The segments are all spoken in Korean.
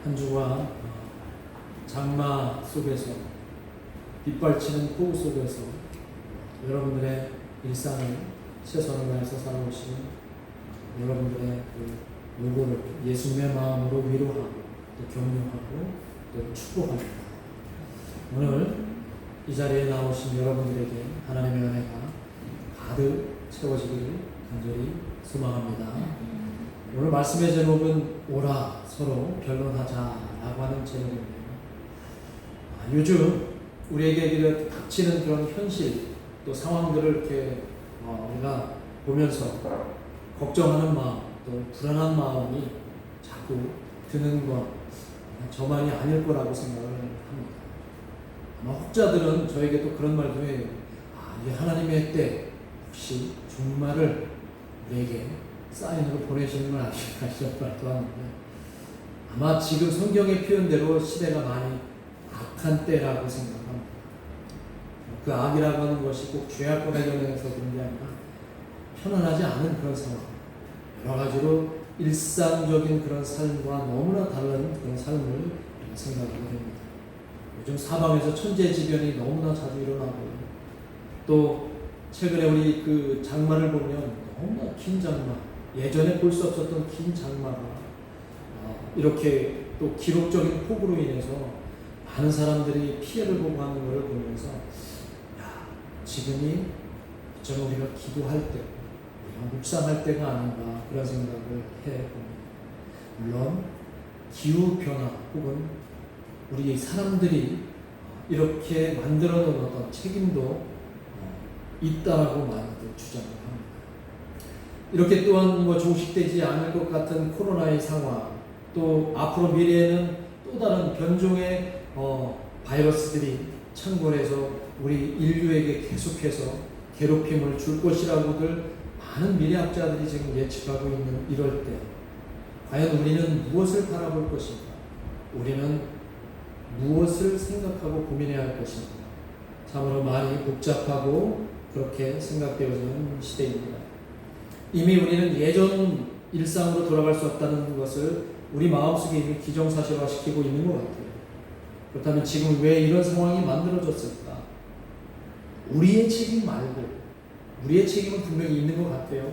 한 주간 장마 속에서 빗발치는 폭우 속에서 여러분들의 일상을 최선을 다해서 살아오시는 여러분들의 그 요구를 예수님의 마음으로 위로하고 또 격려하고 또 축복합니다. 오늘 이 자리에 나오신 여러분들에게 하나님의 은혜가 가득 채워지기를 간절히 소망합니다. 오늘 말씀의 제목은 오라 서로 변론하자라고 하는 제목입니다. 요즘 우리에게 닥치는 그런 현실 또 상황들을 이렇게 우리가 보면서 걱정하는 마음 또 불안한 마음이 자꾸 드는 건 저만이 아닐 거라고 생각을 합니다. 아마 혹자들은 저에게 또 그런 말도 해요. 이 하나님의 때 혹시 종말을 우리에게 사인으로 보내시는 건 아닐까 이런 말도 하는데, 아마 지금 성경의 표현대로 시대가 많이 악한 때라고 생각합니다. 그 악이라고 하는 것이 꼭 죄악과 관련해서 그런 게 아니라 편안하지 않은 그런 상황, 여러 가지로 일상적인 그런 삶과 너무나 다른 그런 삶을 생각하게 됩니다. 요즘 사방에서 천재지변이 너무나 자주 일어나고, 또 최근에 우리 그 장마를 보면 너무나 긴 장마, 예전에 볼 수 없었던 긴 장마가 이렇게 또 기록적인 폭우로 인해서 많은 사람들이 피해를 보고 하는 것을 보면서 지금이 좀 우리가 기도할 때, 우리가 묵상할 때가 아닌가 그런 생각을 해봅니다. 물론 기후변화 혹은 우리 사람들이 이렇게 만들어 놓은 어떤 책임도 있다라고 많이들 주장을 합니다. 이렇게 또한 종식되지 않을 것 같은 코로나의 상황, 또 앞으로 미래에는 또 다른 변종의 바이러스들이 창궐해서 우리 인류에게 계속해서 괴롭힘을 줄 것이라고들 많은 미래학자들이 지금 예측하고 있는 이럴 때, 과연 우리는 무엇을 바라볼 것인가? 우리는 무엇을 생각하고 고민해야 할 것인가? 참으로 많이 복잡하고 그렇게 생각되어지는 시대입니다. 이미 우리는 예전 일상으로 돌아갈 수 없다는 것을 우리 마음속에 이미 기정사실화시키고 있는 것 같아요. 그렇다면 지금 왜 이런 상황이 만들어졌을까? 우리의 책임 말고, 우리의 책임은 분명히 있는 것 같아요.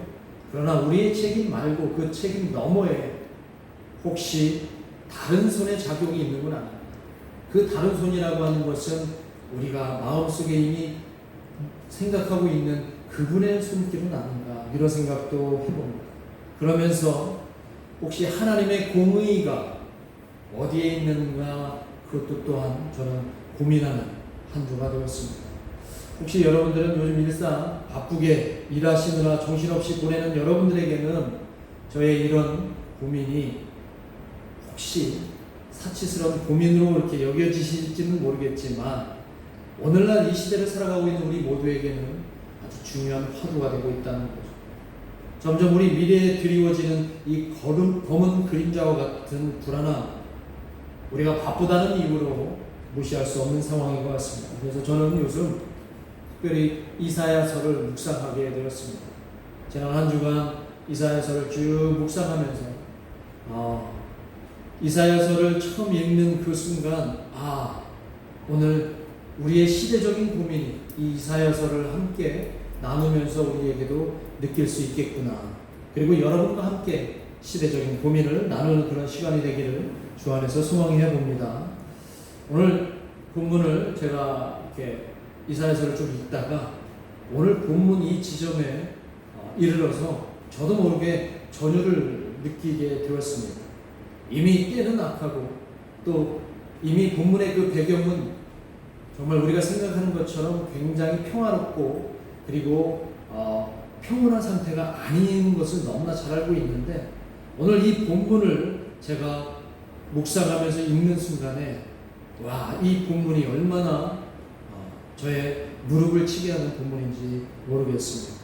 그러나 우리의 책임 말고 그 책임 너머에 혹시 다른 손의 작용이 있는 건 아닙니다. 그 다른 손이라고 하는 것은 우리가 마음속에 이미 생각하고 있는 그분의 손길은 아닌가 이런 생각도 해봅니다. 그러면서 혹시 하나님의 공의가 어디에 있는가, 그것도 또한 저는 고민하는 한 주가 되었습니다. 혹시 여러분들은 요즘 일상 바쁘게 일하시느라 정신없이 보내는 여러분들에게는 저의 이런 고민이 혹시 사치스러운 고민으로 이렇게 여겨지실지는 모르겠지만, 오늘날 이 시대를 살아가고 있는 우리 모두에게는 아주 중요한 화두가 되고 있다는 거죠. 점점 우리 미래에 드리워지는 이 검은 그림자와 같은 불안함, 우리가 바쁘다는 이유로 무시할 수 없는 상황인 것 같습니다. 그래서 저는 요즘 특별히 이사야서를 묵상하게 되었습니다. 지난 한 주간 이사야서를 쭉 묵상하면서 이사야서를 처음 읽는 그 순간, 오늘 우리의 시대적인 고민이 이 이사야서를 함께 나누면서 우리에게도 느낄 수 있겠구나. 그리고 여러분과 함께 시대적인 고민을 나누는 그런 시간이 되기를 주 안에서 소망해 봅니다. 오늘 본문을 제가 이렇게 이사야서를 좀 읽다가 오늘 본문 이 지점에 이르러서 저도 모르게 전율을 느끼게 되었습니다. 이미 때는 악하고 또 이미 본문의 그 배경은 정말 우리가 생각하는 것처럼 굉장히 평화롭고 그리고 평온한 상태가 아닌 것을 너무나 잘 알고 있는데, 오늘 이 본문을 제가 묵상하면서 읽는 순간에 이 본문이 얼마나 저의 무릎을 치게 하는 본문인지 모르겠습니다.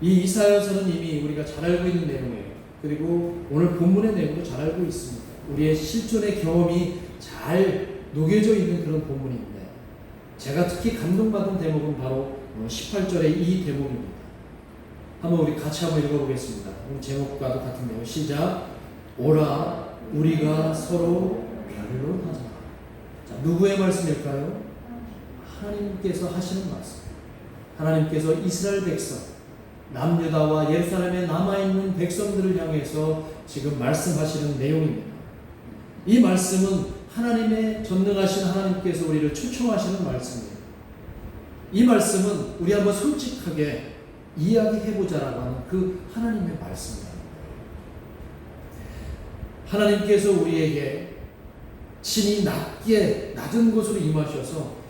이 이사야서는 이미 우리가 잘 알고 있는 내용이에요. 그리고 오늘 본문의 내용도 잘 알고 있습니다. 우리의 실존의 경험이 잘 녹여져 있는 그런 본문인데, 제가 특히 감동받은 대목은 바로 18절의 이 대목입니다. 한번 우리 같이 한번 읽어보겠습니다. 오늘 제목과도 같은데요. 시작. 오라 우리가 서로 변론하자. 자, 누구의 말씀일까요? 하나님께서 하시는 말씀. 하나님께서 이스라엘 백성, 남유다와 예루살렘에 남아있는 백성들을 향해서 지금 말씀하시는 내용입니다. 이 말씀은 하나님의 전능하신 하나님께서 우리를 초청하시는 말씀이에요. 이 말씀은 우리 한번 솔직하게 이야기해보자라고 하는 그 하나님의 말씀이라는 거예요. 하나님께서 우리에게 친히 낮은 곳으로 임하셔서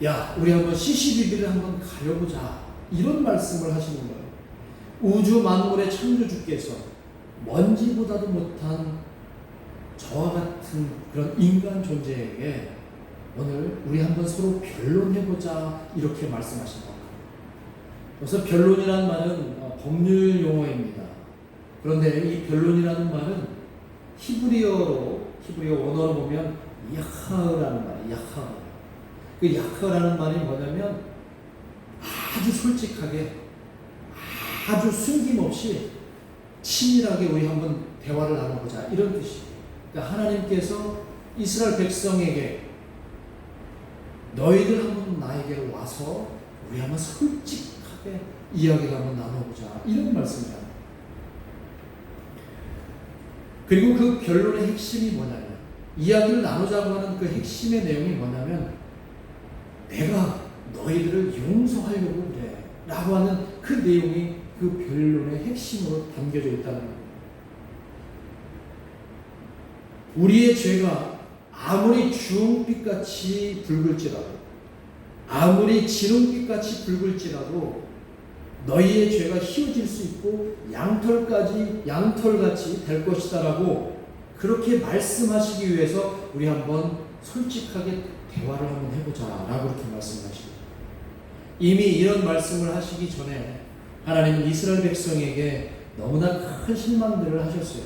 야, 우리 한번 시시비비를 한번 가려보자, 이런 말씀을 하시는 거예요. 우주 만물의 창조주께서 먼지보다도 못한 저와 같은 그런 인간 존재에게 오늘 우리 한번 서로 변론해보자, 이렇게 말씀하신다. 그래서 변론이라는 말은 법률 용어입니다. 그런데 이 변론이라는 말은 히브리어 원어로 보면 야하라는 말이에요. 야하. 그 야하라는 말이 뭐냐면 아주 솔직하게, 아주 숨김없이 친밀하게 우리 한번 대화를 나눠보자, 이런 뜻이에요. 그러니까 하나님께서 이스라엘 백성에게 너희들 한번 나에게 와서 우리 한번 솔직하게 이야기를 한번 나눠보자, 이런 말씀이다. 그리고 그 변론의 핵심이 뭐냐면, 이야기를 나누자고 하는 그 핵심의 내용이 뭐냐면, 내가 너희들을 용서하려고 그래 라고 하는 그 내용이 그 변론의 핵심으로 담겨져 있다는 겁니다. 우리의 죄가 아무리 주홍빛같이 붉을지라도, 아무리 진홍빛같이 붉을지라도 너희의 죄가 희어질 수 있고 양털같이 될 것이다라고 그렇게 말씀하시기 위해서 우리 한번 솔직하게 대화를 한번 해보자라고 그렇게 말씀하십니다. 이미 이런 말씀을 하시기 전에 하나님은 이스라엘 백성에게 너무나 큰 실망들을 하셨어요.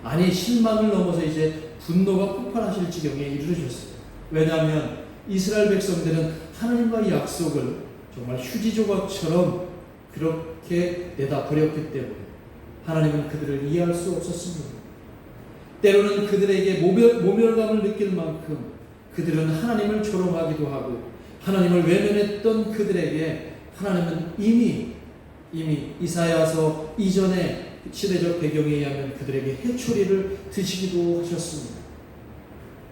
아니, 실망을 넘어서 이제 분노가 폭발하실 지경에 이르르셨어요. 왜냐하면 이스라엘 백성들은 하나님과의 약속을 정말 휴지 조각처럼 그렇게 내다 버렸기 때문에 하나님은 그들을 이해할 수 없었습니다. 때로는 그들에게 모멸감을 느낄 만큼 그들은 하나님을 조롱하기도 하고 하나님을 외면했던 그들에게 하나님은 이미 이사야서 이전의 시대적 배경에 의하면 그들에게 해초리를 드시기도 하셨습니다.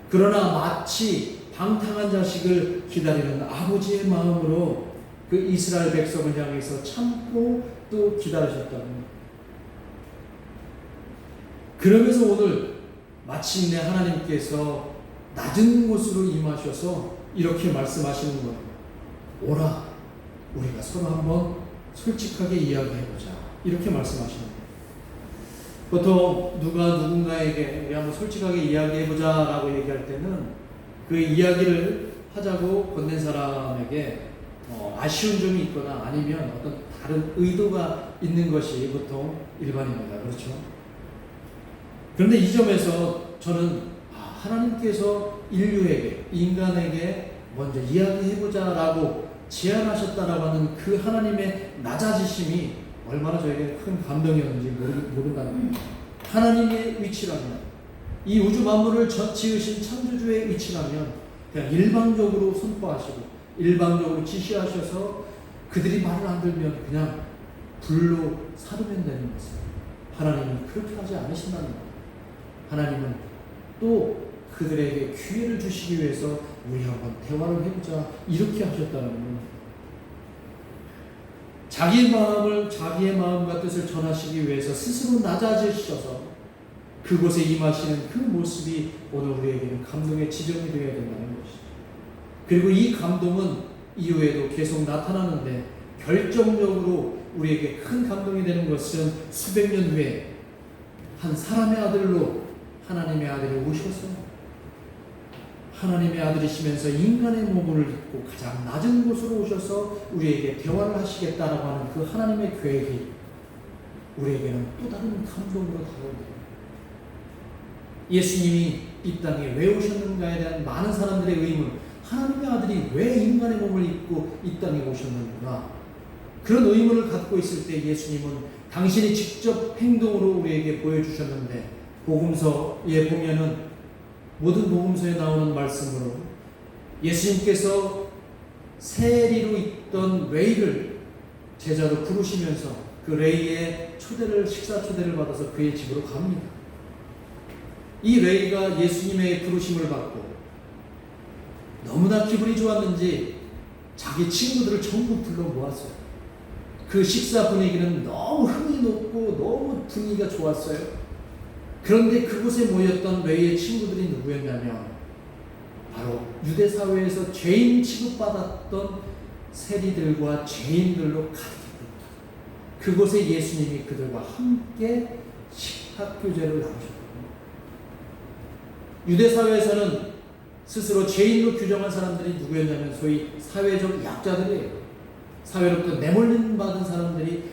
그러나 마치 방탕한 자식을 기다리는 아버지의 마음으로 그 이스라엘 백성을 향해서 참고 또 기다리셨다는 겁니다. 그러면서 오늘 마침내 하나님께서 낮은 곳으로 임하셔서 이렇게 말씀하시는 거예요. 오라, 우리가 서로 한번 솔직하게 이야기해보자, 이렇게 말씀하시는 거예요. 보통 누가 누군가에게 우리 한번 솔직하게 이야기해보자 라고 얘기할 때는 그 이야기를 하자고 건넨 사람에게 아쉬운 점이 있거나 아니면 어떤 다른 의도가 있는 것이 보통 일반입니다. 그렇죠? 그런데 이 점에서 저는 하나님께서 인간에게 먼저 이야기해보자라고 제안하셨다라고 하는 그 하나님의 낮아지심이 얼마나 저에게 큰 감동이었는지 모른다는 거예요. 하나님의 위치라면, 이 우주 만물을 지으신 창조주의 위치라면 그냥 일방적으로 선포하시고 일방적으로 지시하셔서 그들이 말을 안 들면 그냥 불로 사르면 되는 것을 하나님은 그렇게 하지 않으신다는 거예요. 하나님은 또 그들에게 기회를 주시기 위해서 우리 한번 대화를 해보자, 이렇게 하셨다는 거예요. 자기의 마음과 뜻을 전하시기 위해서 스스로 낮아지셔서 그곳에 임하시는 그 모습이 오늘 우리에게는 감동의 지점이 되어야 된다는 것이죠. 그리고 이 감동은 이후에도 계속 나타나는데 결정적으로 우리에게 큰 감동이 되는 것은 수백 년 후에 한 사람의 아들로 하나님의 아들이 오셔서 하나님의 아들이시면서 인간의 몸을 입고 가장 낮은 곳으로 오셔서 우리에게 대화를 하시겠다라고 하는 그 하나님의 계획이 우리에게는 또 다른 감동으로 다가옵니다. 예수님이 이 땅에 왜 오셨는가에 대한 많은 사람들의 의문, 하나님의 아들이 왜 인간의 몸을 입고 이 땅에 오셨는가, 그런 의문을 갖고 있을 때 예수님은 당신이 직접 행동으로 우리에게 보여주셨는데 복음서에 보면은 모든 복음서에 나오는 말씀으로 예수님께서 세리로 있던 레이를 제자로 부르시면서 그 레이의 식사 초대를 받아서 그의 집으로 갑니다. 이 레이가 예수님의 부르심을 받고 너무나 기분이 좋았는지 자기 친구들을 전부 불러 모았어요. 그 식사 분위기는 너무 흥이 높고 너무 분위기가 좋았어요. 그런데 그곳에 모였던 레이의 친구들이 누구였냐면 바로 유대 사회에서 죄인 취급받았던 세리들과 죄인들로 가득했다. 그곳에 예수님이 그들과 함께 식탁교제를 나누셨다. 유대 사회에서는 스스로 죄인으로 규정한 사람들이 누구였냐면 소위 사회적 약자들이에요. 사회로부터 내몰림 받은 사람들이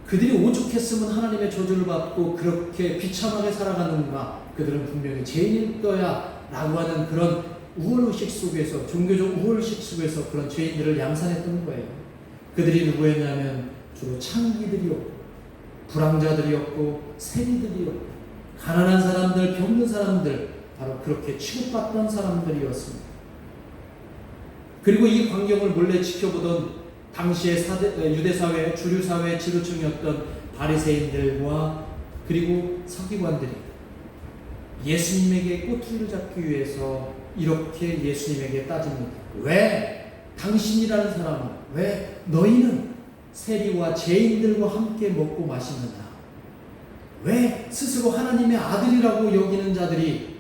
그들이 오죽했으면 하나님의 저주를 받고 그렇게 비참하게 살아가는가, 그들은 분명히 죄인일 거야 라고 하는 그런 우월의식 속에서, 종교적 우월의식 속에서 그런 죄인들을 양산했던 거예요. 그들이 누구였냐면 주로 창기들이었고 불황자들이었고 세리들이었고 가난한 사람들, 병든 사람들, 바로 그렇게 취급받던 사람들이었습니다. 그리고 이 광경을 몰래 지켜보던 당시의 유대사회, 주류사회 지도층이었던 바리새인들과 그리고 서기관들이 예수님에게 꼬투리를 잡기 위해서 이렇게 예수님에게 따집니다. 왜 당신이라는 사람은, 왜 너희는 세리와 죄인들과 함께 먹고 마시느냐? 왜 스스로 하나님의 아들이라고 여기는 자들이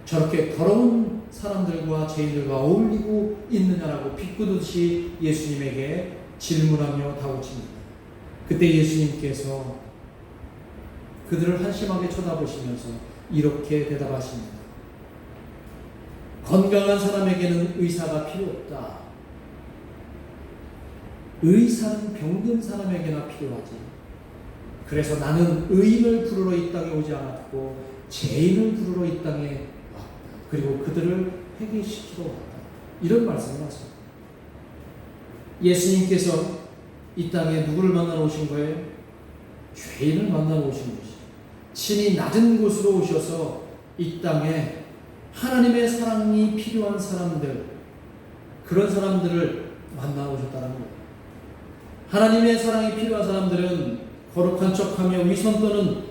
저렇게 더러운 사람들과 죄인들과 어울리고 있느냐라고 비꼬듯이 예수님에게 질문하며 다그칩니다. 그때 예수님께서 그들을 한심하게 쳐다보시면서 이렇게 대답하십니다. 건강한 사람에게는 의사가 필요 없다. 의사는 병든 사람에게나 필요하지. 그래서 나는 의인을 부르러 이 땅에 오지 않았고 죄인을 부르러 이 땅에 왔다. 그리고 그들을 회개시키러 왔다. 이런 말씀을 하십니다. 예수님께서 이 땅에 누구를 만나러 오신 거예요? 죄인을 만나러 오신 것이죠. 친히 낮은 곳으로 오셔서 이 땅에 하나님의 사랑이 필요한 사람들, 그런 사람들을 만나러 오셨다는 거예요. 하나님의 사랑이 필요한 사람들은 거룩한 척하며 위선 떠는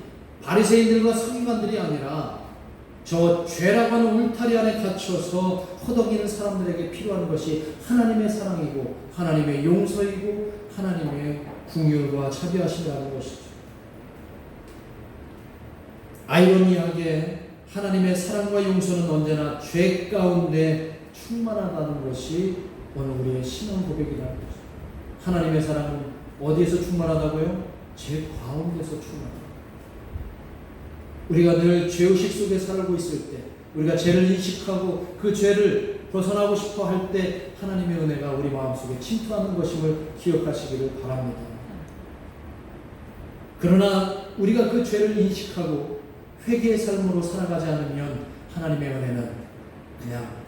바리새인들과 서기관들이 아니라 저 죄라고 하는 울타리 안에 갇혀서 허덕이는 사람들에게 필요한 것이 하나님의 사랑이고 하나님의 용서이고 하나님의 긍휼과 자비하심이라는 것이죠. 아이러니하게 하나님의 사랑과 용서는 언제나 죄 가운데 충만하다는 것이 오늘 우리의 신앙 고백이라는 거죠. 하나님의 사랑은 어디에서 충만하다고요? 죄 가운데서 충만합니다. 우리가 늘 죄의식 속에 살고 있을 때, 우리가 죄를 인식하고 그 죄를 벗어나고 싶어 할 때 하나님의 은혜가 우리 마음속에 침투하는 것임을 기억하시기를 바랍니다. 그러나 우리가 그 죄를 인식하고 회개의 삶으로 살아가지 않으면 하나님의 은혜는 그냥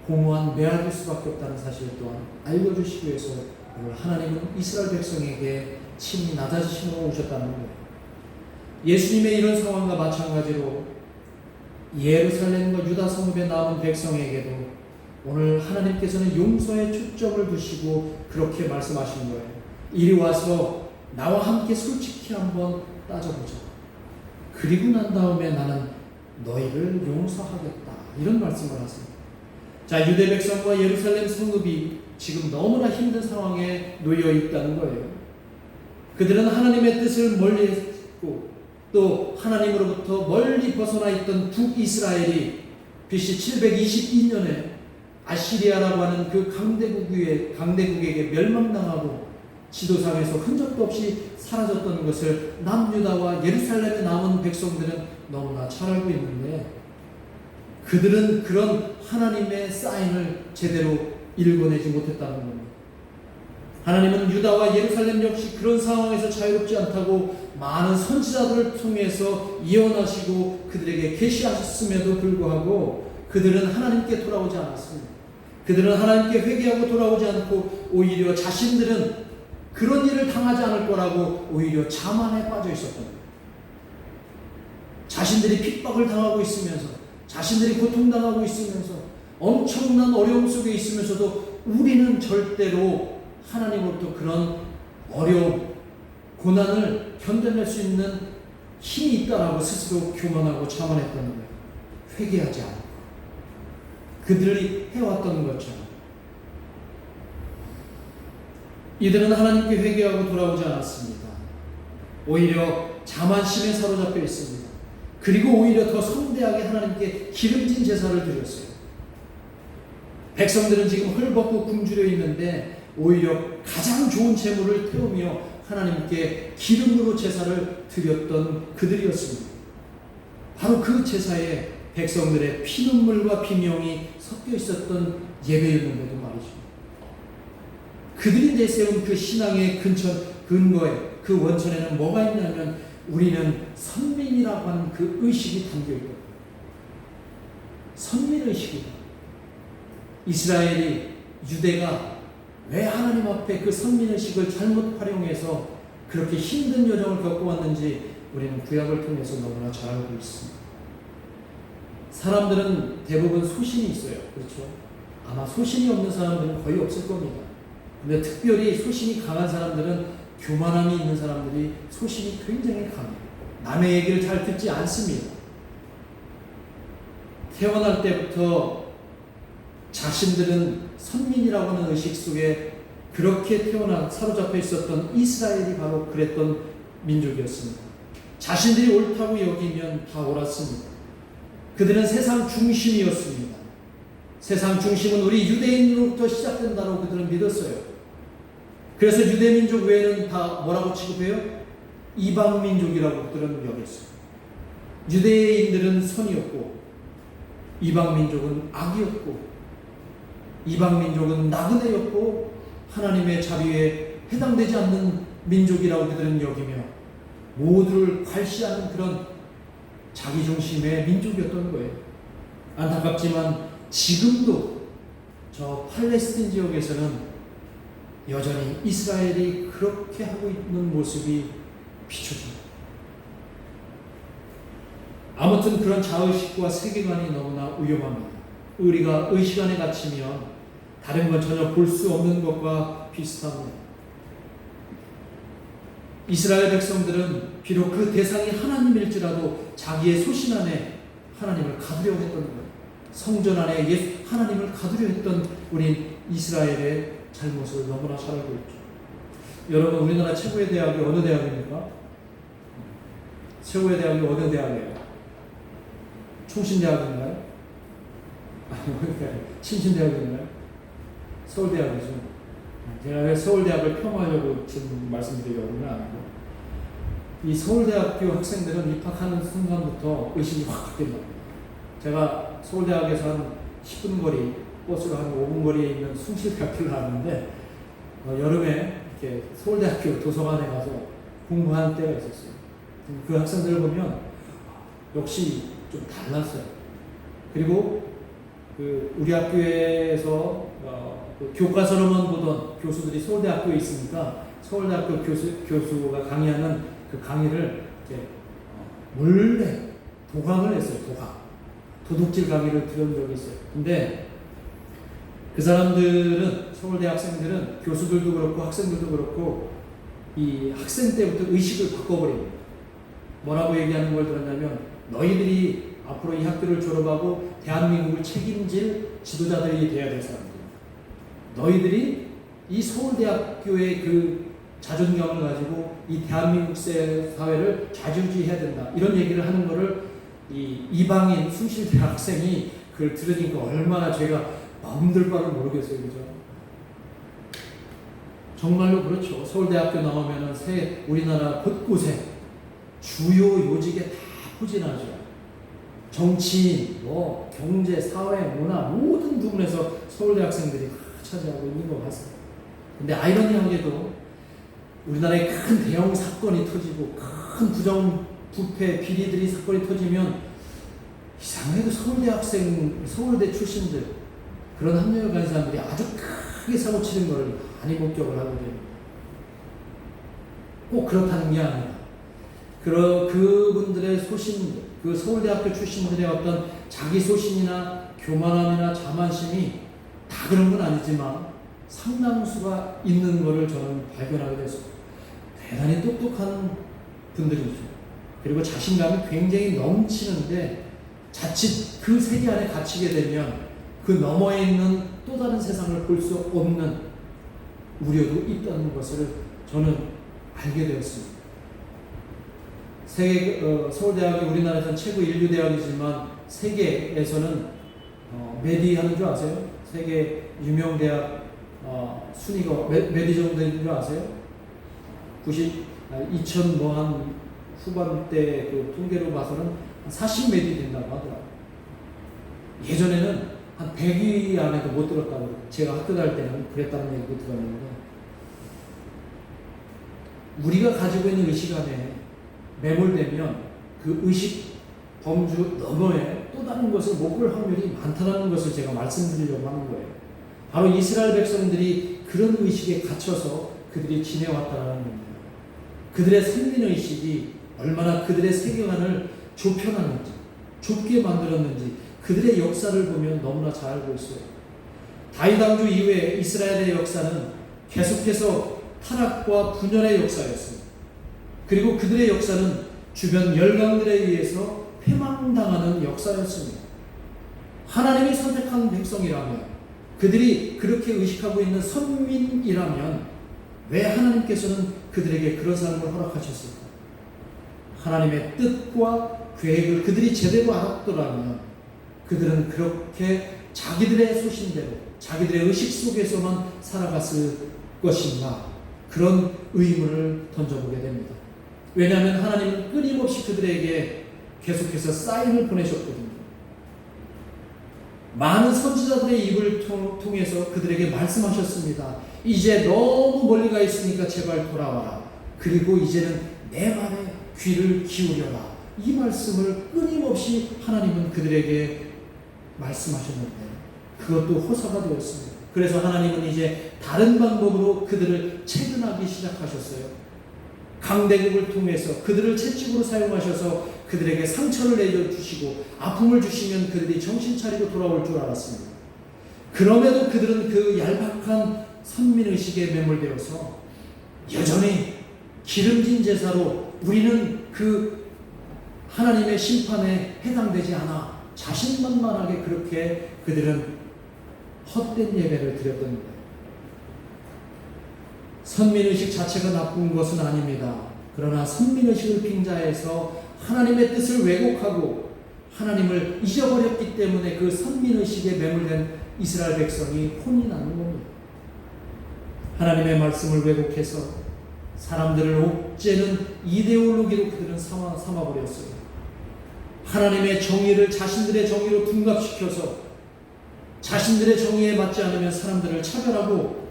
공허한 메아릴 수밖에 없다는 사실 또한 알려주시기 위해서 오늘 하나님은 이스라엘 백성에게 친히 낮아지시러 오셨다는 거예요. 예수님의 이런 상황과 마찬가지로 예루살렘과 유다 성읍에 남은 백성에게도 오늘 하나님께서는 용서에 초점을 두시고 그렇게 말씀하신 거예요. 이리 와서 나와 함께 솔직히 한번 따져보자. 그리고 난 다음에 나는 너희를 용서하겠다. 이런 말씀을 하세요. 자, 유대 백성과 예루살렘 성읍이 지금 너무나 힘든 상황에 놓여 있다는 거예요. 그들은 하나님의 뜻을 멀리 했고 또 하나님으로부터 멀리 벗어나 있던 북이스라엘이 BC 722년에 아시리아라고 하는 그 강대국에게 멸망당하고 지도상에서 흔적도 없이 사라졌던 것을 남유다와 예루살렘에 남은 백성들은 너무나 잘 알고 있는데 그들은 그런 하나님의 사인을 제대로 읽어내지 못했다는 겁니다. 하나님은 유다와 예루살렘 역시 그런 상황에서 자유롭지 않다고 많은 선지자들을 통해서 예언하시고 그들에게 계시하셨음에도 불구하고 그들은 하나님께 돌아오지 않았습니다. 그들은 하나님께 회개하고 돌아오지 않고 오히려 자신들은 그런 일을 당하지 않을 거라고 오히려 자만에 빠져 있었던 거예요. 자신들이 핍박을 당하고 있으면서, 자신들이 고통당하고 있으면서, 엄청난 어려움 속에 있으면서도 우리는 절대로 하나님으로부터 그런 어려움, 고난을 견뎌낼 수 있는 힘이 있다라고 스스로 교만하고 자만했다는 거예요. 회개하지 않고 그들이 해왔던 것처럼 이들은 하나님께 회개하고 돌아오지 않았습니다. 오히려 자만심에 사로잡혀 있습니다. 그리고 오히려 더 성대하게 하나님께 기름진 제사를 드렸어요. 백성들은 지금 헐벗고 굶주려 있는데 오히려 가장 좋은 제물을 태우며 하나님께 기름으로 제사를 드렸던 그들이었습니다. 바로 그 제사에 백성들의 피눈물과 비명이 섞여 있었던 예배였는데도 말이죠. 그들이 내세운 그 신앙의 근거에, 그 원천에는 뭐가 있냐면 우리는 선민이라고 하는 그 의식이 담겨있거든요. 선민의식이다. 이스라엘이, 유대가 왜 하나님 앞에 그 선민의식을 잘못 활용해서 그렇게 힘든 여정을 겪어왔는지 우리는 구약을 통해서 너무나 잘 알고 있습니다. 사람들은 대부분 소신이 있어요. 그렇죠? 아마 소신이 없는 사람들은 거의 없을 겁니다. 근데 특별히 소신이 강한 사람들은, 교만함이 있는 사람들이 소신이 굉장히 강해요. 남의 얘기를 잘 듣지 않습니다. 태어날 때부터 자신들은 선민이라고 하는 의식 속에 그렇게 사로잡혀 있었던 이스라엘이 바로 그랬던 민족이었습니다. 자신들이 옳다고 여기면 다 옳았습니다. 그들은 세상 중심이었습니다. 세상 중심은 우리 유대인으로부터 시작된다고 그들은 믿었어요. 그래서 유대민족 외에는 다 뭐라고 취급해요? 이방민족이라고 그들은 여겼어요. 유대인들은 선이었고 이방민족은 악이었고 이방민족은 나그네였고 하나님의 자비에 해당되지 않는 민족이라고 그들은 여기며 모두를 괄시하는 그런 자기중심의 민족이었던 거예요. 안타깝지만 지금도 저 팔레스틴 지역에서는 여전히 이스라엘이 그렇게 하고 있는 모습이 비춰집니다. 아무튼 그런 자의식과 세계관이 너무나 위험합니다. 우리가 의식 안에 갇히면 다른 건 전혀 볼 수 없는 것과 비슷합니다. 이스라엘 백성들은 비록 그 대상이 하나님일지라도 자기의 소신 안에 하나님을 가두려 했던 거예요. 성전 안에 하나님을 가두려 했던 우리 이스라엘의 잘못을 너무나 잘 알고 있죠. 여러분, 우리나라 최고의 대학이 어느 대학입니까? 최고의 대학이 어느 대학이에요? 충신대학인가요? 아니, 신신대학인가요? 서울대학이죠. 제가 왜 서울대학을 폄하하려고 지금 말씀드리려고는 아니고, 이 서울대학교 학생들은 입학하는 순간부터 의식이 확 바뀐다. 제가 서울대학에서 한 10분 거리, 버스로 한 5분 거리에 있는 숭실대학교를 나왔는데, 여름에 이렇게 서울대학교 도서관에 가서 공부하는 때가 있었어요. 그 학생들을 보면 역시 좀 달랐어요. 그리고 우리 학교에서 그 교과서로만 보던 교수들이 서울대학교에 있으니까 서울대학교 교수가 강의하는 그 강의를 이렇게 몰래 도강을 했어요. 도둑질 강의를 들은 적이 있어요. 근데 그 사람들은, 서울대 학생들은, 교수들도 그렇고 학생들도 그렇고 이 학생 때부터 의식을 바꿔버립니다. 뭐라고 얘기하는 걸 들었냐면, 너희들이 앞으로 이 학교를 졸업하고 대한민국을 책임질 지도자들이 돼야 될 사람들, 너희들이 이 서울대학교의 그 자존감을 가지고 이 대한민국 사회를 좌지우지해야 된다, 이런 얘기를 하는 거를 이 이방인 숭실대 학생이 그걸 들으니까 얼마나 제가 마음들 바를 모르겠어요. 그죠? 정말로 그렇죠. 서울대학교 나오면은 우리나라 곳곳에 주요 요직에 다 포진하죠. 정치, 경제, 사회, 문화 모든 부분에서 서울대 학생들이 차지하고 있는 것 같습니다. 근데 아이러니하게도 우리나라에 큰 대형 사건이 터지고 큰 부패, 비리들이 사건이 터지면 이상하게도 서울대 출신들, 그런 학력을 가진 사람들이 아주 크게 사고치는 것을 많이 목격을 하게 됩니다. 꼭 그렇다는 게 아니라 그분들의 소신, 그 서울대학교 출신들의 어떤 자기 소신이나 교만함이나 자만심이 다 그런 건 아니지만 상당수가 있는 것을 저는 발견하게 됐습니다. 대단히 똑똑한 분들이죠. 그리고 자신감이 굉장히 넘치는데 자칫 그 세계 안에 갇히게 되면 그 너머에 있는 또 다른 세상을 볼 수 없는 우려도 있다는 것을 저는 알게 되었습니다. 서울대학이 우리나라에서는 최고 인류대학이지만 세계에서는 메디 하는 줄 아세요? 세계 유명 대학 순위가 메디 정도 되는 줄 아세요? 2000 뭐 한 후반대 그 통계로 봐서는 40메디 된다고 하더라고요. 예전에는 한 100위 안에도 못 들었다고 제가 학교 다닐 때는 그랬다는 얘기도 들었는데, 우리가 가지고 있는 의식 안에 매몰되면 그 의식 범주 너머에 또 다른 것을 못 볼 확률이 많다는 것을 제가 말씀드리려고 하는 거예요. 바로 이스라엘 백성들이 그런 의식에 갇혀서 그들이 지내왔다는 겁니다. 그들의 생민의식이 얼마나 그들의 세계관을 좁혀놨는지, 좁게 만들었는지 그들의 역사를 보면 너무나 잘 알고 있어요. 다윗 왕조 이후에 이스라엘의 역사는 계속해서 타락과 분열의 역사였습니다. 그리고 그들의 역사는 주변 열강들에 의해서 패망당하는 역사였습니다. 하나님이 선택한 백성이라면, 그들이 그렇게 의식하고 있는 선민이라면 왜 하나님께서는 그들에게 그런 삶을 허락하셨을까? 하나님의 뜻과 계획을 그들이 제대로 알았더라면 그들은 그렇게 자기들의 소신대로 자기들의 의식 속에서만 살아갔을 것인가, 그런 의문을 던져보게 됩니다. 왜냐하면 하나님은 끊임없이 그들에게 계속해서 사인을 보내셨거든요. 많은 선지자들의 입을 통해서 그들에게 말씀하셨습니다. 이제 너무 멀리 가 있으니까 제발 돌아와라. 그리고 이제는 내 말에 귀를 기울여라. 이 말씀을 끊임없이 하나님은 그들에게 말씀하셨는데 그것도 호사가 되었습니다. 그래서 하나님은 이제 다른 방법으로 그들을 채근하기 시작하셨어요. 강대국을 통해서 그들을 채찍으로 사용하셔서 그들에게 상처를 내주시고 아픔을 주시면 그들이 정신 차리고 돌아올 줄 알았습니다. 그럼에도 그들은 그 얄팍한 선민의식에 매몰되어서 여전히 기름진 제사로 우리는 그 하나님의 심판에 해당되지 않아 자신만만하게 그렇게 그들은 헛된 예배를 드렸던 거예요. 선민의식 자체가 나쁜 것은 아닙니다. 그러나 선민의식을 빙자해서 하나님의 뜻을 왜곡하고 하나님을 잊어버렸기 때문에 그 선민의식에 매몰된 이스라엘 백성이 혼이 나는 겁니다. 하나님의 말씀을 왜곡해서 사람들을 옥죄는 이데올로기로 그들은 삼아버렸어요. 하나님의 정의를 자신들의 정의로 둔갑시켜서 자신들의 정의에 맞지 않으면 사람들을 차별하고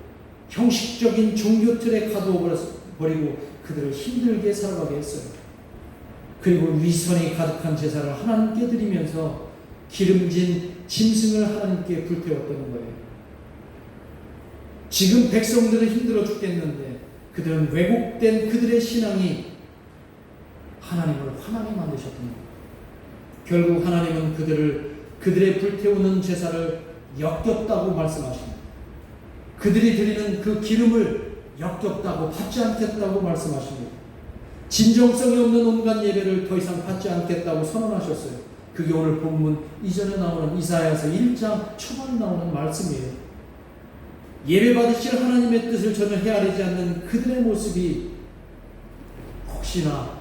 형식적인 종교 틀에 가두어버리고 그들을 힘들게 살아가게 했어요. 그리고 위선이 가득한 제사를 하나님께 드리면서 기름진 짐승을 하나님께 불태웠다는 거예요. 지금 백성들은 힘들어 죽겠는데 그들은 왜곡된 그들의 신앙이 하나님을 화나게 만드셨던 거예요. 결국 하나님은 그들의 불태우는 제사를 역겹다고 말씀하십니다. 그들이 드리는 그 기름을 역겹다고 받지 않겠다고 말씀하십니다. 진정성이 없는 온갖 예배를 더 이상 받지 않겠다고 선언하셨어요. 그게 오늘 본문 이전에 나오는 이사야서 1장 초반에 나오는 말씀이에요. 예배 받으실 하나님의 뜻을 전혀 헤아리지 않는 그들의 모습이 혹시나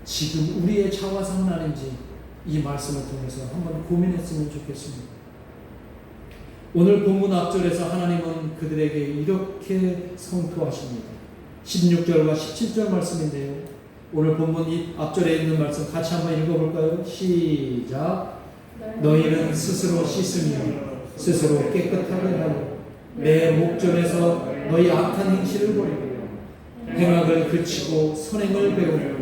지금 우리의 자화상은 아닌지 이 말씀을 통해서 한번 고민했으면 좋겠습니다. 오늘 본문 앞절에서 하나님은 그들에게 이렇게 성토하십니다. 16절과 17절 말씀인데요. 오늘 본문 이 앞절에 있는 말씀 같이 한번 읽어볼까요? 시작. 너희는 스스로 씻으며 스스로 깨끗하게 하여 내 목전에서 너희 악한 행실을 버리고 행악을 그치고 선행을 배우며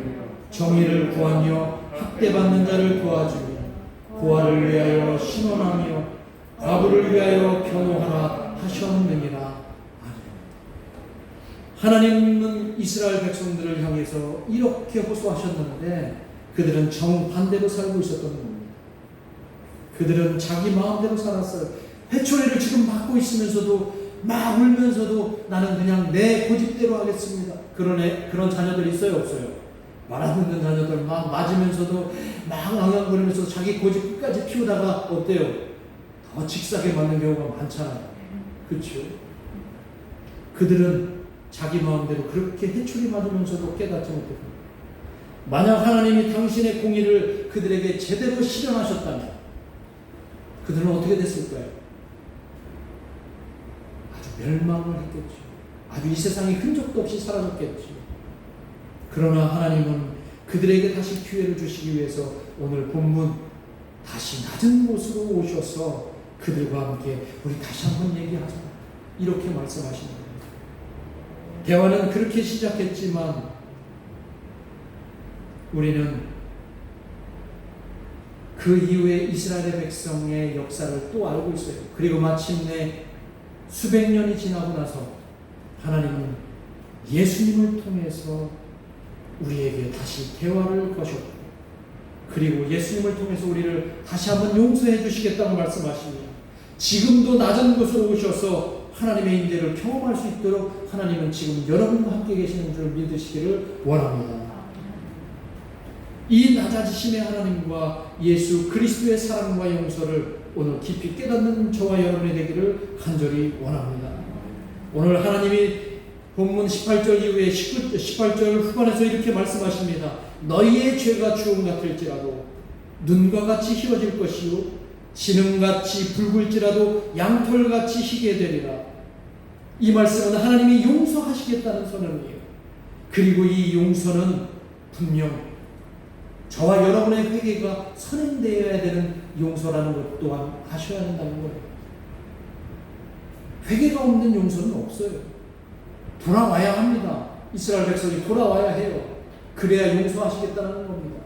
정의를 구하며 학대받는 자를 도와주며 고아를 위하여 신원하며 과부를 위하여 변호하라 하셨느니라. 하나님은 이스라엘 백성들을 향해서 이렇게 호소하셨는데 그들은 정반대로 살고 있었던 겁니다. 그들은 자기 마음대로 살았어요. 회초리를 지금 맞고 있으면서도 막 울면서도 나는 그냥 내 고집대로 하겠습니다. 그런 자녀들 있어요, 없어요? 말 안 듣는 자녀들 막 맞으면서도 막 앙앙거리면서 자기 고집 끝까지 피우다가 어때요? 더 직사게 맞는 경우가 많잖아요. 그렇죠? 그들은 자기 마음대로 그렇게 회초리 맞으면서도 깨닫지 못했고, 만약 하나님이 당신의 공의를 그들에게 제대로 실현하셨다면 그들은 어떻게 됐을까요? 아주 멸망을 했겠죠. 아주 이 세상에 흔적도 없이 사라졌겠죠. 그러나 하나님은 그들에게 다시 기회를 주시기 위해서 오늘 본문 다시 낮은 곳으로 오셔서 그들과 함께 우리 다시 한번 얘기하자, 이렇게 말씀하시는 겁니다. 대화는 그렇게 시작했지만 우리는 그 이후에 이스라엘 백성의 역사를 또 알고 있어요. 그리고 마침내 수백 년이 지나고 나서 하나님은 예수님을 통해서 우리에게 다시 대화를 거셨고, 그리고 예수님을 통해서 우리를 다시 한번 용서해 주시겠다고 말씀하십니다. 지금도 낮은 곳으로 오셔서 하나님의 인재를 경험할 수 있도록 하나님은 지금 여러분과 함께 계시는 줄 믿으시기를 원합니다. 이 낮아지심의 하나님과 예수 그리스도의 사랑과 용서를 오늘 깊이 깨닫는 저와 여러분이 되기를 간절히 원합니다. 오늘 하나님이 본문 18절 이후에 18절 후반에서 이렇게 말씀하십니다. 너희의 죄가 주홍 같을지라도 눈과 같이 희어질 것이요 진흥같이 붉을지라도 양털같이 희게 되리라. 이 말씀은 하나님이 용서하시겠다는 선언이에요. 그리고 이 용서는 분명 저와 여러분의 회개가 선행되어야 되는 용서라는 것 또한 아셔야 한다는 거예요. 회개가 없는 용서는 없어요. 돌아와야 합니다. 이스라엘 백성이 돌아와야 해요. 그래야 용서하시겠다는 겁니다.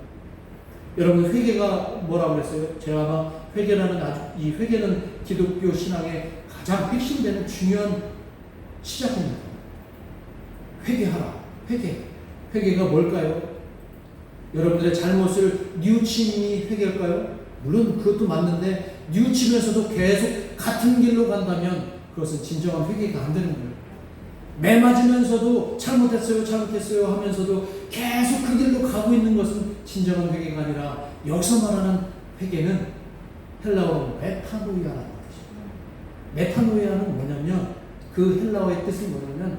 여러분, 회개가 뭐라고 그랬어요? 제가 아마 이 회개는 기독교 신앙의 가장 핵심되는 중요한 시작입니다. 회개하라. 회개가 뭘까요? 여러분들의 잘못을 뉘우침이 회개일까요? 물론 그것도 맞는데 뉘우치면서도 계속 같은 길로 간다면 그것은 진정한 회개가 안 되는 거예요. 매 맞으면서도 잘못했어요 하면서도 계속 그 길로 가고 있는 것은 진정한 회개가 아니라 여기서 말하는 회개는 헬라어로 메타노이아라는 뜻입니다. 메타노이아는 뭐냐면 그 헬라어의 뜻이 뭐냐면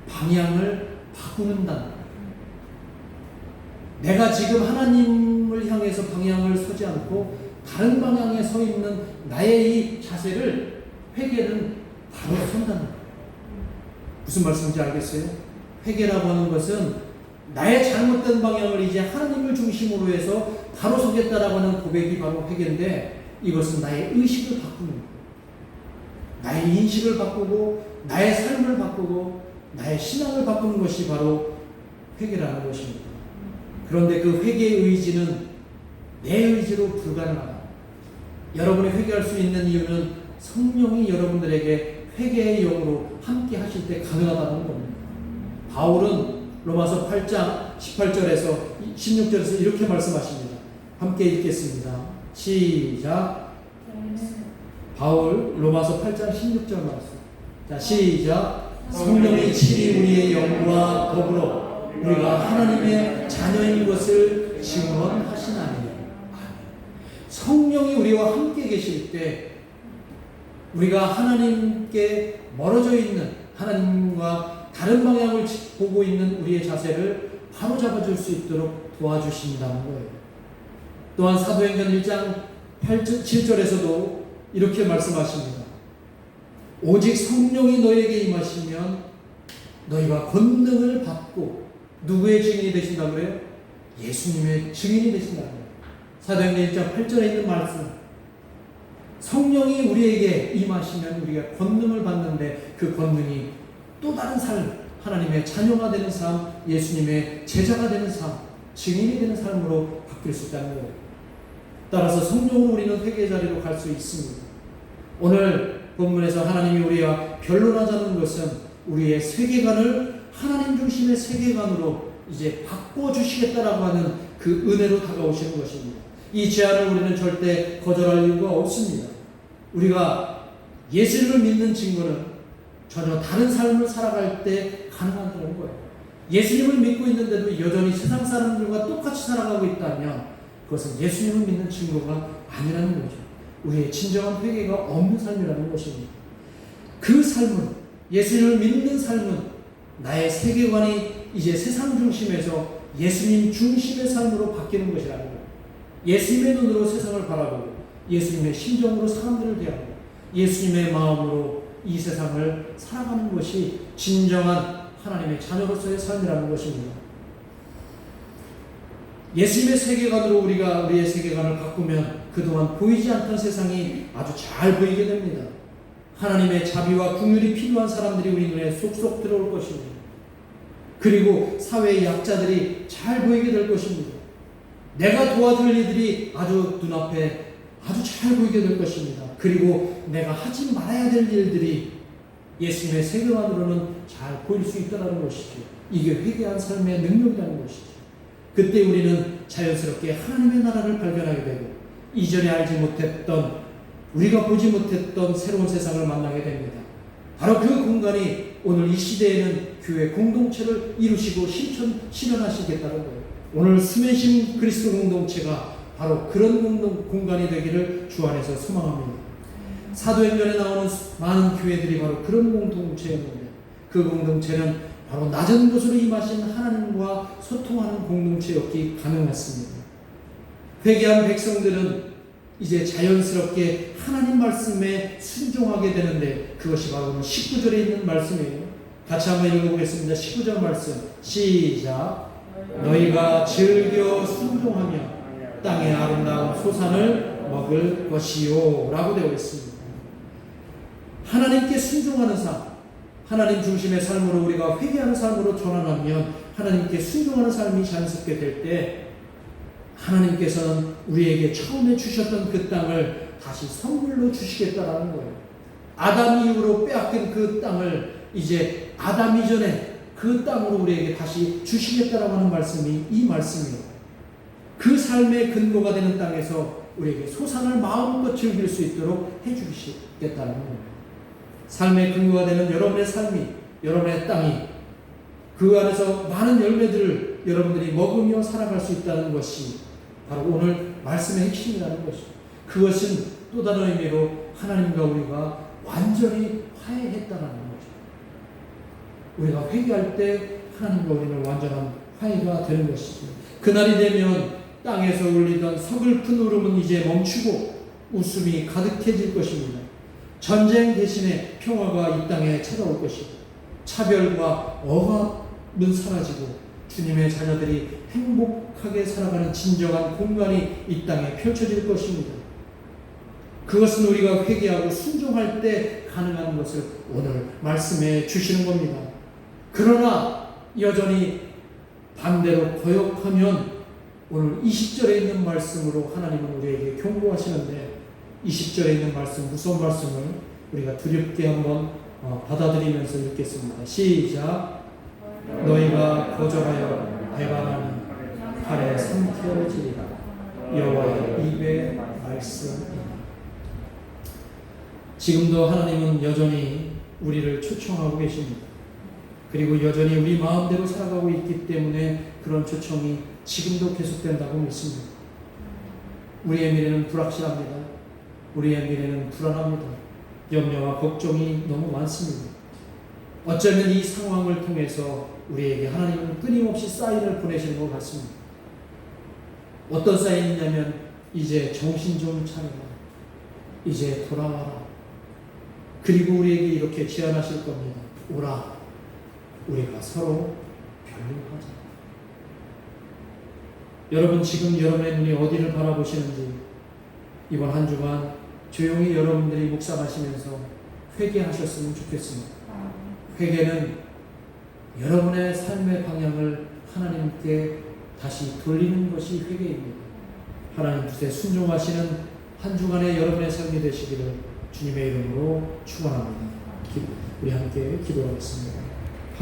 방향을 바꾸는다는, 내가 지금 하나님을 향해서 방향을 서지 않고 다른 방향에 서 있는 나의 이 자세를 회개는 바로 선다는 거예요. 무슨 말씀인지 알겠어요? 회개라고 하는 것은 나의 잘못된 방향을 이제 하나님을 중심으로 해서 바로 서겠다라고 하는 고백이 바로 회개인데, 이것은 나의 의식을 바꾸는 거예요. 나의 인식을 바꾸고 나의 삶을 바꾸고 나의 신앙을 바꾸는 것이 바로 회개라는 것입니다. 그런데 그 회개의 의지는 내 의지로 불가능하다. 여러분이 회개할 수 있는 이유는 성령이 여러분들에게 회개의 영으로 함께 하실 때 가능하다는 겁니다. 바울은 로마서 8장 18절에서 16절에서 이렇게 말씀하십니다. 함께 읽겠습니다. 시작. 바울 로마서 8장 16절 말씀. 자, 시작. 성령이 친히 우리의 영과 더불어 우리가 하나님의 자녀인 것을 증언하시나니. 성령이 우리와 함께 계실 때 우리가 하나님께 멀어져 있는, 하나님과 다른 방향을 보고 있는 우리의 자세를 바로 잡아줄 수 있도록 도와주신다는 거예요. 또한 사도행전 1장 7절에서도 이렇게 말씀하십니다. 오직 성령이 너에게 임하시면 너희가 권능을 받고 누구의 증인이 되신다고 그래요? 예수님의 증인이 되신다고 그래요. 사도행전 1장 8절에 있는 말씀. 성령이 우리에게 임하시면 우리가 권능을 받는데 그 권능이 또 다른 삶, 하나님의 자녀가 되는 삶, 예수님의 제자가 되는 삶, 증인이 되는 삶으로 바뀔 수 있다는 거예요. 따라서 성령으로 우리는 회개 자리로 갈 수 있습니다. 오늘 본문에서 하나님이 우리와 변론하자는 것은 우리의 세계관을 하나님 중심의 세계관으로 이제 바꿔주시겠다라고 하는 그 은혜로 다가오시는 것입니다. 이 제안을 우리는 절대 거절할 이유가 없습니다. 우리가 예수님을 믿는 증거는 전혀 다른 삶을 살아갈 때 가능하다는 거예요. 예수님을 믿고 있는데도 여전히 세상 사람들과 똑같이 살아가고 있다면 그것은 예수님을 믿는 증거가 아니라는 거죠. 우리의 진정한 회개가 없는 삶이라는 것입니다. 그 삶은, 예수님을 믿는 삶은 나의 세계관이 이제 세상 중심에서 예수님 중심의 삶으로 바뀌는 것이라는 거예요. 예수님의 눈으로 세상을 바라보고 예수님의 심정으로 사람들을 대하고 예수님의 마음으로 이 세상을 살아가는 것이 진정한 하나님의 자녀로서의 삶이라는 것입니다. 예수님의 세계관으로 우리가 우리의 세계관을 바꾸면 그동안 보이지 않던 세상이 아주 잘 보이게 됩니다. 하나님의 자비와 긍휼이 필요한 사람들이 우리 눈에 쏙쏙 들어올 것입니다. 그리고 사회의 약자들이 잘 보이게 될 것입니다. 내가 도와줄 이들이 아주 눈앞에 아주 잘 보이게 될 것입니다. 그리고 내가 하지 말아야 될 일들이 예수님의 세계관으로는 잘 보일 수 있다는 것이죠. 이게 회개한 삶의 능력이라는 것이죠. 그때 우리는 자연스럽게 하나님의 나라를 발견하게 되고 이전에 알지 못했던, 우리가 보지 못했던 새로운 세상을 만나게 됩니다. 바로 그 공간이 오늘 이 시대에는 교회 공동체를 이루시고 실현하시겠다는 거예요. 오늘 수매심 그리스도 공동체가 바로 그런 공간이 되기를 주 안에서 소망합니다. 사도행전에 나오는 많은 교회들이 바로 그런 공동체였는데 그 공동체는 바로 낮은 곳으로 임하신 하나님과 소통하는 공동체였기 가능했습니다. 회개한 백성들은 이제 자연스럽게 하나님 말씀에 순종하게 되는데 그것이 바로 19절에 있는 말씀이에요. 같이 한번 읽어보겠습니다. 19절 말씀 시작. 너희가 즐겨 순종하며 땅의 아름다운 소산을 먹을 것이요 라고 되어 있습니다. 하나님께 순종하는 삶, 하나님 중심의 삶으로 우리가 회개하는 삶으로 전환하면 하나님께 순종하는 삶이 자연스럽게 될 때 하나님께서는 우리에게 처음에 주셨던 그 땅을 다시 선물로 주시겠다라는 거예요. 아담 이후로 빼앗긴 그 땅을 이제 아담 이전에 그 땅으로 우리에게 다시 주시겠다라고 하는 말씀이 이 말씀이에요. 그 삶의 근거가 되는 땅에서 우리에게 소산을 마음껏 즐길 수 있도록 해주시겠다는 거예요. 삶의 근거가 되는 여러분의 삶이, 여러분의 땅이 그 안에서 많은 열매들을 여러분들이 먹으며 살아갈 수 있다는 것이 바로 오늘 말씀의 핵심이라는 것입니다. 그것은 또 다른 의미로 하나님과 우리가 완전히 화해했다는 거죠. 우리가 회개할 때 하나님과 우리는 완전한 화해가 되는 것이죠. 그날이 되면 땅에서 울리던 서글픈 울음은 이제 멈추고 웃음이 가득해질 것입니다. 전쟁 대신에 평화가 이 땅에 찾아올 것이고 차별과 억압은 사라지고 주님의 자녀들이 행복하게 살아가는 진정한 공간이 이 땅에 펼쳐질 것입니다. 그것은 우리가 회개하고 순종할 때 가능한 것을 오늘 말씀해 주시는 겁니다. 그러나 여전히 반대로 거역하면 오늘 20절에 있는 말씀으로 하나님은 우리에게 경고하시는데 20절에 있는 말씀, 무서운 말씀을 우리가 두렵게 한번 받아들이면서 읽겠습니다. 시작. 너희가 거절하여 배반하는 칼에 삼켜지리라. 여호와의 입의 말씀이다. 지금도 하나님은 여전히 우리를 초청하고 계십니다. 그리고 여전히 우리 마음대로 살아가고 있기 때문에 그런 초청이 지금도 계속된다고 믿습니다. 우리의 미래는 불확실합니다. 우리의 미래는 불안합니다. 염려와 걱정이 너무 많습니다. 어쩌면 이 상황을 통해서 우리에게 하나님은 끊임없이 사인을 보내시는 것 같습니다. 어떤 사인이냐면 이제 정신 좀 차려라. 이제 돌아와라. 그리고 우리에게 이렇게 제안하실 겁니다. 오라. 우리가 서로 변론하자. 여러분 지금 여러분의 눈이 어디를 바라보시는지 이번 한 주간 조용히 여러분들이 묵상하시면서 회개하셨으면 좋겠습니다. 회개는 여러분의 삶의 방향을 하나님께 다시 돌리는 것이 회개입니다. 하나님 뜻에 순종하시는 한 주간의 여러분의 삶이 되시기를 주님의 이름으로 축원합니다. 우리 함께 기도하겠습니다.